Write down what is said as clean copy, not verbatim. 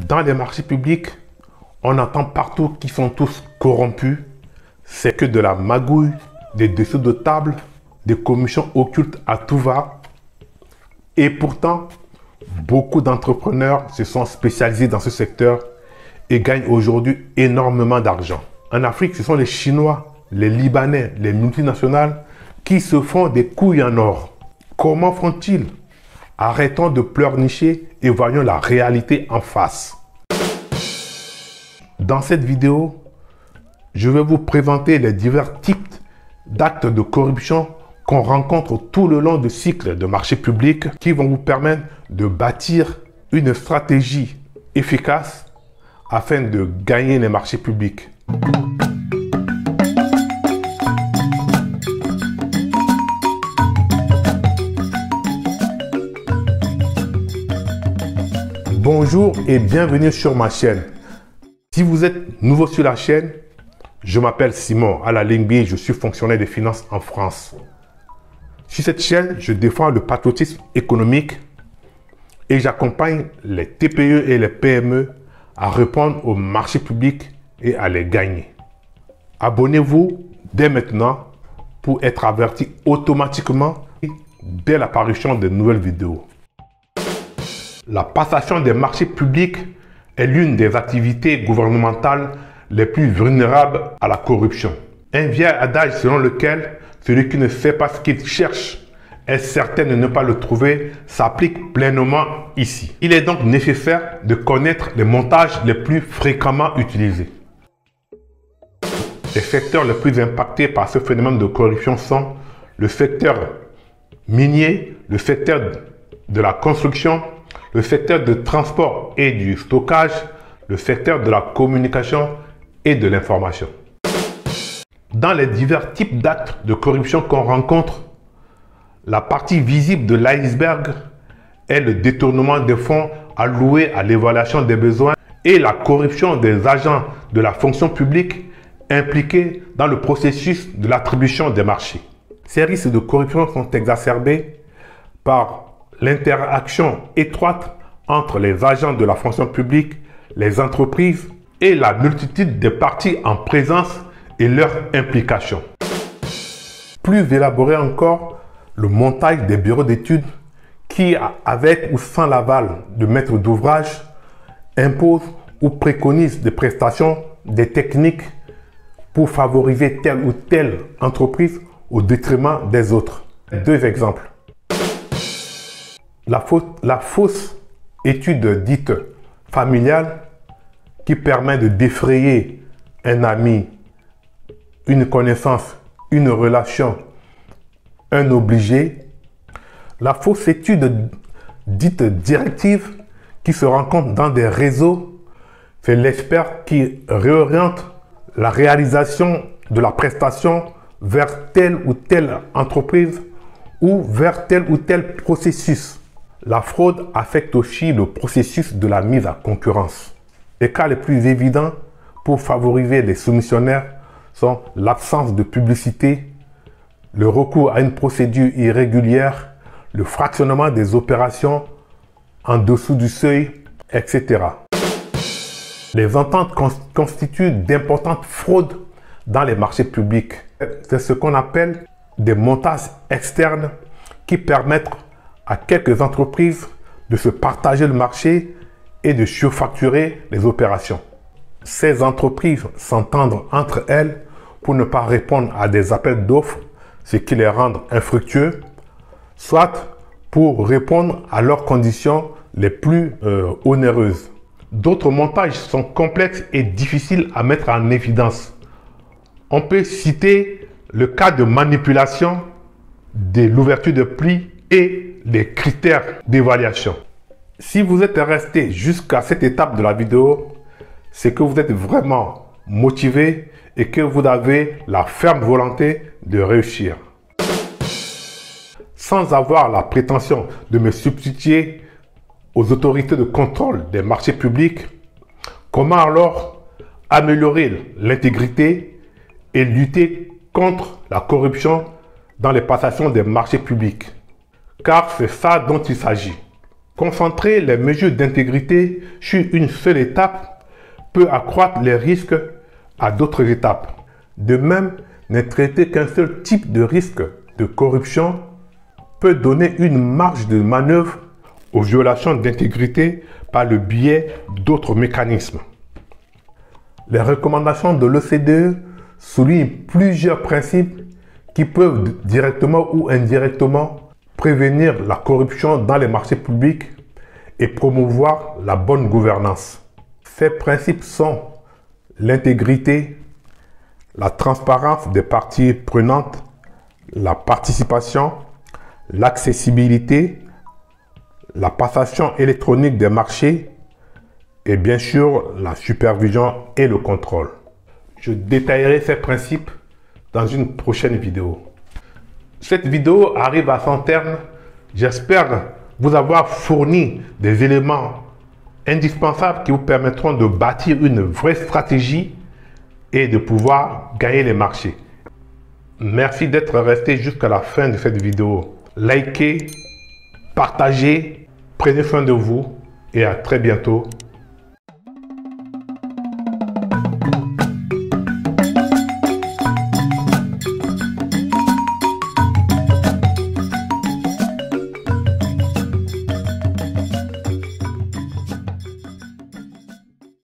Dans les marchés publics, on entend partout qu'ils sont tous corrompus. C'est que de la magouille, des dessous de table, des commissions occultes à tout va. Et pourtant, beaucoup d'entrepreneurs se sont spécialisés dans ce secteur et gagnent aujourd'hui énormément d'argent. En Afrique, ce sont les Chinois, les Libanais, les multinationales qui se font des couilles en or. Comment font-ils? Arrêtons de pleurnicher et voyons la réalité en face. Dans cette vidéo, je vais vous présenter les divers types d'actes de corruption qu'on rencontre tout le long du cycle de marché public qui vont vous permettre de bâtir une stratégie efficace afin de gagner les marchés publics. Bonjour et bienvenue sur ma chaîne. Si vous êtes nouveau sur la chaîne, je m'appelle Simon Alalingbi, je suis fonctionnaire des finances en France. Sur cette chaîne, je défends le patriotisme économique et j'accompagne les TPE et les PME à répondre aux marchés publics et à les gagner. Abonnez-vous dès maintenant pour être averti automatiquement dès l'apparition de nouvelles vidéos. La passation des marchés publics est l'une des activités gouvernementales les plus vulnérables à la corruption. Un vieil adage selon lequel celui qui ne sait pas ce qu'il cherche est certain de ne pas le trouver s'applique pleinement ici. Il est donc nécessaire de connaître les montages les plus fréquemment utilisés. Les secteurs les plus impactés par ce phénomène de corruption sont le secteur minier, le secteur de la construction, le secteur de transport et du stockage, le secteur de la communication et de l'information. Dans les divers types d'actes de corruption qu'on rencontre, la partie visible de l'iceberg est le détournement des fonds alloués à l'évaluation des besoins et la corruption des agents de la fonction publique impliqués dans le processus de l'attribution des marchés. Ces risques de corruption sont exacerbés par l'interaction étroite entre les agents de la fonction publique, les entreprises et la multitude des parties en présence et leur implication. Plus élaboré encore, le montage des bureaux d'études qui, avec ou sans l'aval de maître d'ouvrage, impose ou préconise des prestations, des techniques pour favoriser telle ou telle entreprise au détriment des autres. Deux exemples. La fausse étude dite familiale qui permet de défrayer un ami, une connaissance, une relation, un obligé. La fausse étude dite directive qui se rencontre dans des réseaux, c'est l'expert qui réoriente la réalisation de la prestation vers telle ou telle entreprise ou vers tel ou tel processus. La fraude affecte aussi le processus de la mise à concurrence. Les cas les plus évidents pour favoriser les soumissionnaires sont l'absence de publicité, le recours à une procédure irrégulière, le fractionnement des opérations en dessous du seuil, etc. Les ententes constituent d'importantes fraudes dans les marchés publics. C'est ce qu'on appelle des montages externes qui permettent à quelques entreprises de se partager le marché et de surfacturer les opérations. Ces entreprises s'entendent entre elles pour ne pas répondre à des appels d'offres, ce qui les rend infructueux, soit pour répondre à leurs conditions les plus onéreuses. D'autres montages sont complexes et difficiles à mettre en évidence. On peut citer le cas de manipulation de l'ouverture de plis et les critères d'évaluation. Si vous êtes resté jusqu'à cette étape de la vidéo, c'est que vous êtes vraiment motivé et que vous avez la ferme volonté de réussir. Sans avoir la prétention de me substituer aux autorités de contrôle des marchés publics, comment alors améliorer l'intégrité et lutter contre la corruption dans les passations des marchés publics? Car c'est ça dont il s'agit. Concentrer les mesures d'intégrité sur une seule étape peut accroître les risques à d'autres étapes. De même, ne traiter qu'un seul type de risque de corruption peut donner une marge de manœuvre aux violations d'intégrité par le biais d'autres mécanismes. Les recommandations de l'OCDE soulignent plusieurs principes qui peuvent directement ou indirectement prévenir la corruption dans les marchés publics et promouvoir la bonne gouvernance. Ces principes sont l'intégrité, la transparence des parties prenantes, la participation, l'accessibilité, la passation électronique des marchés et bien sûr la supervision et le contrôle. Je détaillerai ces principes dans une prochaine vidéo. Cette vidéo arrive à son terme. J'espère vous avoir fourni des éléments indispensables qui vous permettront de bâtir une vraie stratégie et de pouvoir gagner les marchés. Merci d'être resté jusqu'à la fin de cette vidéo. Likez, partagez, prenez soin de vous et à très bientôt.